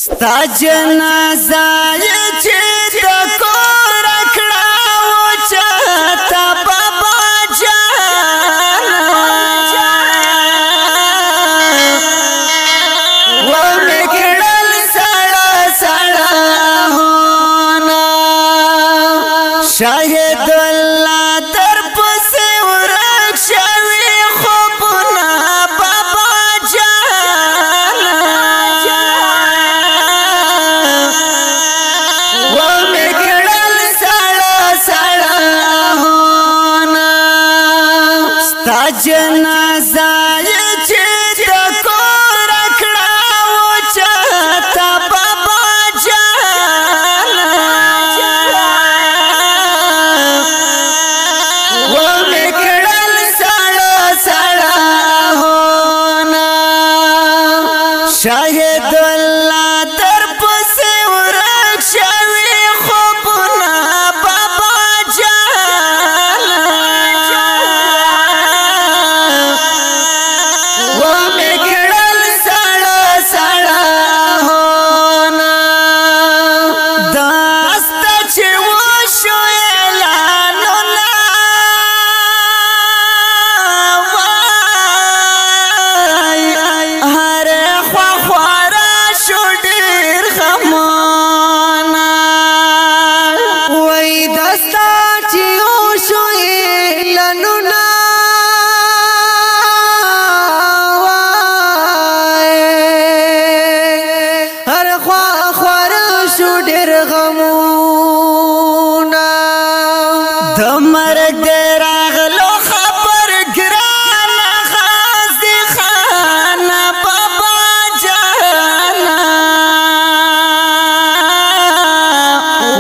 ستا جنازه یې چې د کور کړه وچته بابا جان ومې کړل سړه سړه هونه شاهد الله در پسې ورک شوي خوبونه بابا جان ومې کړل سړه سړه هونه ستا جنازه یې چې د کور کړه وچته بابا جان ومې کړل سړه سړه هونه شاهد الله در پسې ورک شوي خوبونه بابا جان ومې کړل سړه سړه هونه داسته چې وشو اعلانونه هر خوا خواره شو ډېر غمونه وای داسته چې وشو اعلانونه هر خوا خواره شو ډېر غمونه د مرګ د راغلو خبر ګرانه خاص دي خانه بابا جانا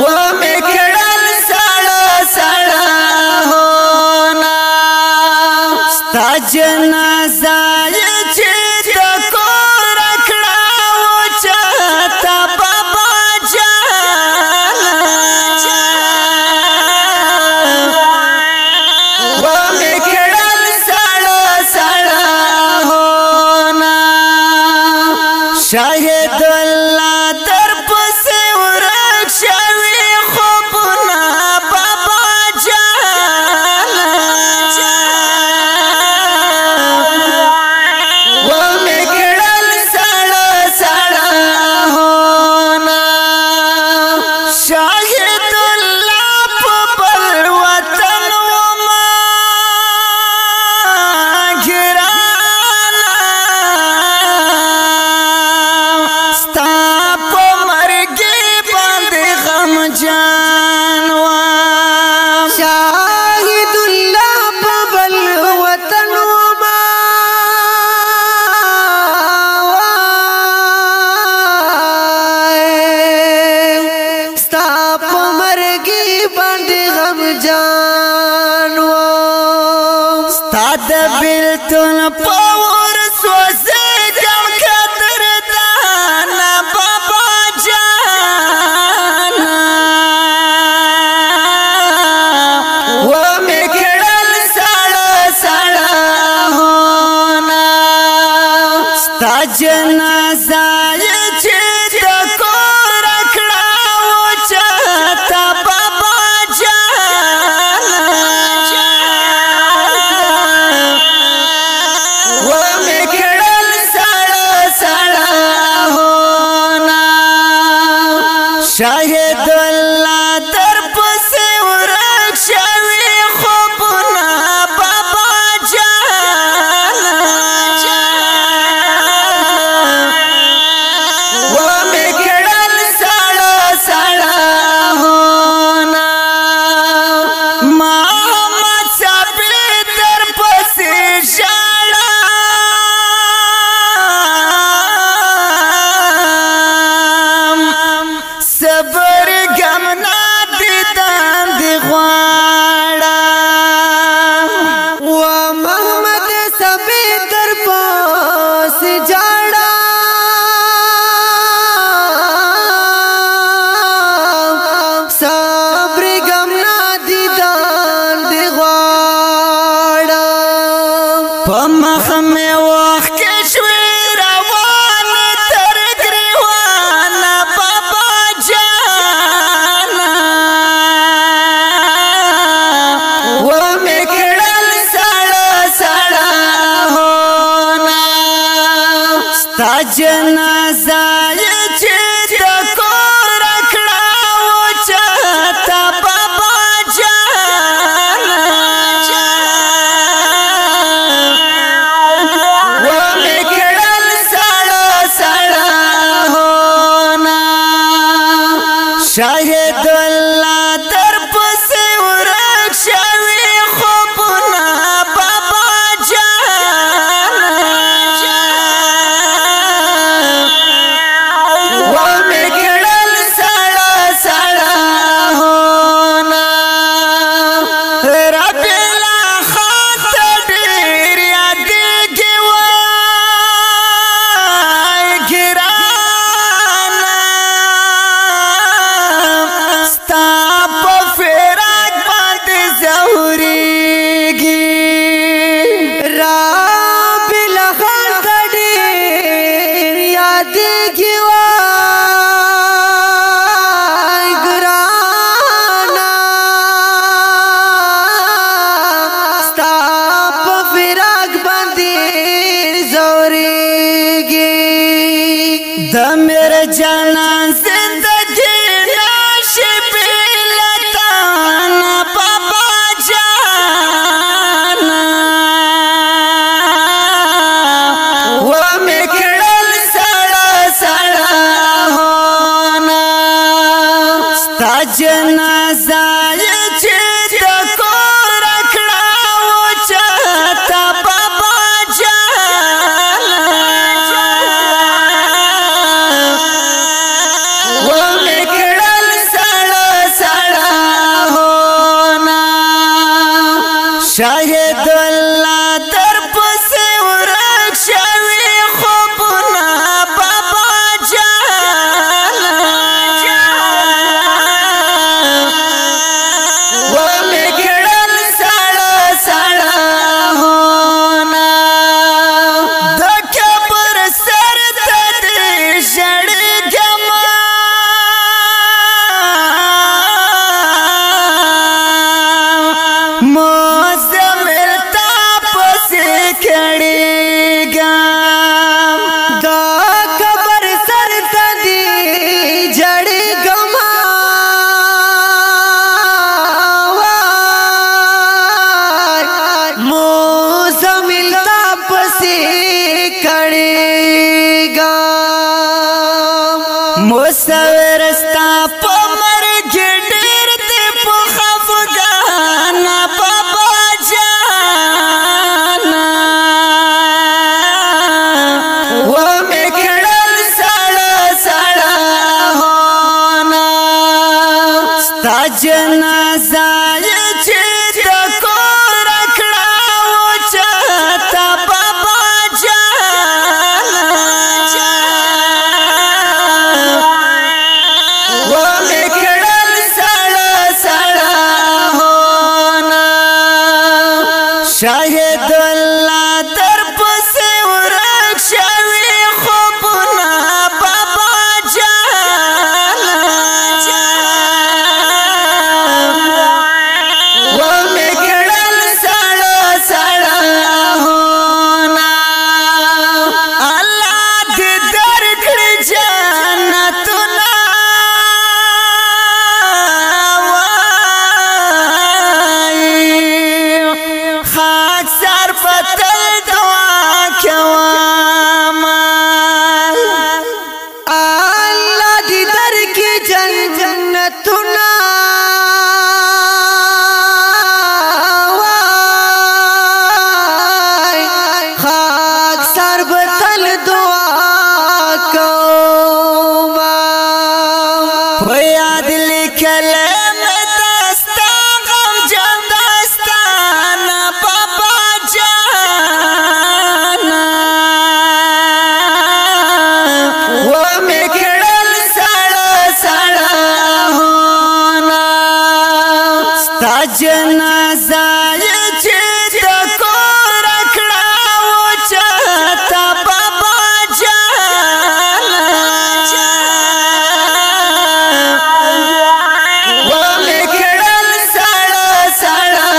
ومې کړل سړه سړه هونه ستا جنازه یې چې د کور کړه وچته بابا جان ومې کړل سړه سړه هونه شاهد الله در پسې ورک شوي خوبونه بابا جان ومې کړل سړه سړه هونه شاهد الله په بل وطن وما ګرانه ستا په مرګ باندې غمجان وم شاهد الله په بل وطن وما ستا په مرګ باندې غمجان وم ستا د بیلتون په ورس وزېږم قدردانه بابا جان ومې کړل سړه سړه هونه ستا جنازه یې چې د کور کړه وچته بابا جان ومې کړل سړه سړه هونه شاهد الله در پسې ورک شوي خوبونه بابا جان ومې کړل سړه سړه هونه محمد صبري در پسې ژړه صبر شاهد الله در پسې ورک شوي خوبونه بابا جان ومې کړل سړه سړه هونه رب لا خاطر ډېر یادېږي وای ګرانه ستا په فراق باندې ځورېږي رب لا خاطر ډېر یادېږي وای ګرانه ستا په فراق باندې ځورېږي د میرے جانان زندگی ناشب لتان بابا جان ومې کړل سړه سړه هونه ستا جنازه یې چې د کور کړه اوچته بابا جان ومې کړل سړه سړه هونه شاهد الله در پسې ورک شوي خوبونه بابا جان ومې کړل سړه سړه هونه د قبر سر ته دې ژړېږمه مزمل تا پسې کړېږم د قبر سر ته دې ژړېږمه وای مزمل تا پسې کړېږم مصور ستا په مرګ ډېر دې په خفګان بابا جان ومې کړل سړه سړه هونه ستا جنازه یې چې د کور کړه اوچته بابا جان ومې کړل سړه سړه هونه شاهد الله در پسې ورک شوي خوبونه بابا جان ومې کړل سړه سړه هونه الله دې درکړي جنتونه خاک سر پتل دعا کوم الله دې درکړي جنتونه وای خاک سر پتل دعا کوم په یاد لیکل مې دستا غم جان دستانه بابا جان ومې کړل سړه سړه هونه ستا جنازه یې چې د کور کړه اوچته بابا جان ومې کړل سړه سړه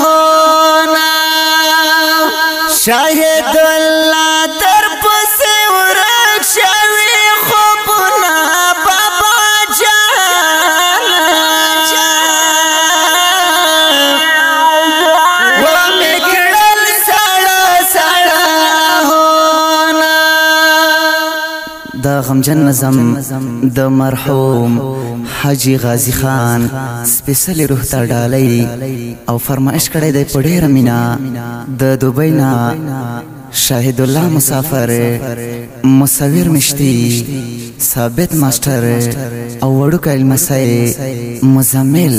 هونه شاهد الله در پسې ورک شوي خوبونه بابا جان ومې کړل سړه سړه هونه د غمجن نظم د مرحوم حاجی غازی خان سپیشلی روح ته ډالۍ او فرمایش کړی دی په ډېره مینه د دوبۍ نه شاهد الله مسافر مصور مشتي ثابت ماستر او وړوکی لمسی مزمل